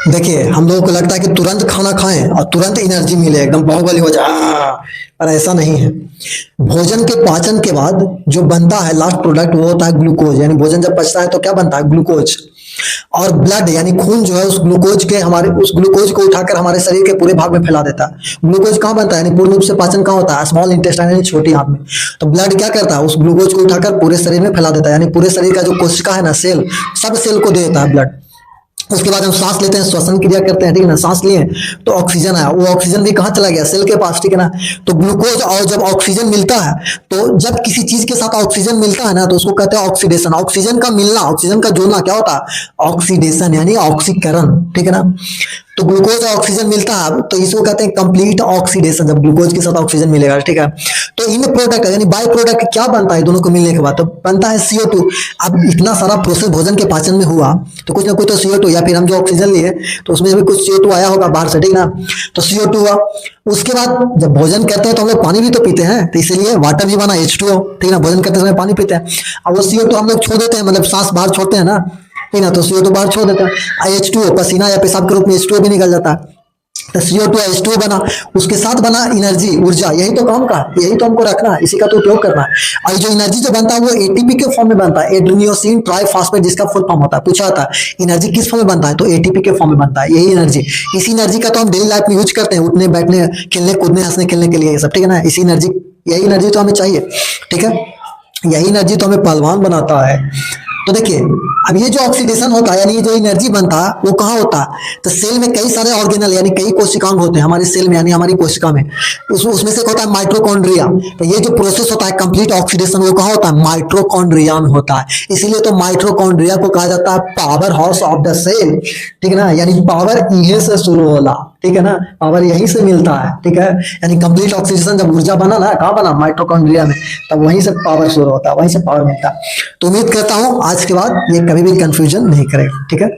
देखिए, हम लोगों को लगता है कि तुरंत खाना खाएं और तुरंत एनर्जी मिले, एकदम बाहुबली हो जाए, पर ऐसा नहीं है। भोजन के पाचन के बाद जो बनता है लास्ट प्रोडक्ट वो होता है ग्लूकोज। यानी भोजन जब पचता है तो क्या बनता है? ग्लूकोज। और ब्लड यानी खून जो है उस ग्लूकोज को उठाकर हमारे शरीर के पूरे भाग में फैला देता है। ग्लूकोज कहाँ बनता है? यानी पूर्ण रूप से पाचन कहाँ होता है? स्मॉल इंटेस्टाइन यानी छोटी आंत में। तो ब्लड क्या करता है? उस ग्लूकोज को उठाकर पूरे शरीर में फैला देता है, यानी पूरे शरीर का जो कोशिका है ना, सेल, सब सेल को दे देता है ब्लड। उसके बाद हम सांस लेते हैं, श्वसन क्रिया करते हैं, ठीक है ना। सांस लिए तो ऑक्सीजन आया, वो ऑक्सीजन भी कहाँ चला गया? सेल के पास, ठीक है ना। तो ग्लूकोज और जब ऑक्सीजन मिलता है, तो जब किसी चीज के साथ ऑक्सीजन मिलता है ना, तो उसको कहते हैं ऑक्सीडेशन। ऑक्सीजन का मिलना, ऑक्सीजन का जुड़ना क्या होता है? ऑक्सीडेशन यानी ऑक्सीकरण, ठीक है ना। तो ग्लूकोज और ऑक्सीजन मिलता है तो इसको कहते हैं कंप्लीट ऑक्सीडेशन, जब ग्लूकोज के साथ ऑक्सीजन मिलेगा, ठीक है। तो इन प्रोडक्ट यानी बाय प्रोडक्ट क्या बनता है दोनों को मिलने के बाद? तो बनता है CO2। अब इतना सारा प्रोसेस भोजन के पाचन में हुआ तो कुछ ना कुछ तो CO2, या फिर हम जो ऑक्सीजन लिए तो उसमें भी कुछ CO2 आया होगा बाहर से, ठीक ना। तो CO2 हुआ। उसके बाद जब भोजन करते हैं तो हम लोग पानी भी तो पीते हैं, तो इसीलिए वाटर भी बना H2O, ठीक ना। भोजन करते समय पानी पीते हैं, अब वो CO2 हम लोग छोड़ देते हैं, मतलब सांस बाहर छोड़ते हैं ना, ठीक ना। तो CO2 बाहर छोड़ देता है, H2O पसीना या पेशाब के रूप में H2O भी निकल जाता है। तो CO2 H2O बना, उसके साथ बना एनर्जी, ऊर्जा। यही तो काम का, यही तो हमको रखना है, इसी का तो उपयोग करना है। और जो एनर्जी जो बनता है वो ATP के फॉर्म में बनता है, एड्रेनोसिन ट्राइफॉस्फेट, जिसका फुल फॉर्म होता है। पूछा था एनर्जी किस फॉर्म में बनता है, तो ATP के फॉर्म में बनता है यही एनर्जी। इसी एनर्जी का तो हम डेली लाइफ में यूज करते हैं, उठने बैठने, खेलने कूदने, हंसने खेलने के लिए, ये सब, ठीक है ना। इसी एनर्जी, यही एनर्जी तो हमें चाहिए, ठीक है। यही एनर्जी तो हमें पहलवान बनाता है। तो देखिए, अब ये जो ऑक्सीडेशन होता है यानी ये जो एनर्जी बनता है वो कहाँ होता है? तो सेल में कई सारे ऑर्गेनल यानी कई कोशिकांग होते हैं हमारे सेल में, यानी हमारी कोशिका में। उसमें से एक होता है माइटोकॉन्ड्रिया। तो ये जो प्रोसेस होता है कंप्लीट ऑक्सीडेशन, वो कहाँ होता है? माइटोकॉन्ड्रिया में होता है। इसीलिए तो माइटोकॉन्ड्रिया को कहा जाता है powerhouse of the cell, ठीक है ना। यानी पावर इहे से शुरू होला, ठीक है ना। पावर यहीं से मिलता है, ठीक है। यानी कंप्लीट ऑक्सीडेशन जब ऊर्जा बना ना, कहाँ बना? माइटोकॉन्ड्रिया में। तब वहीं से पावर शुरू होता है, वहीं से पावर मिलता है। तो उम्मीद करता हूँ आज के बाद ये कभी भी कंफ्यूजन नहीं करेगा, ठीक है।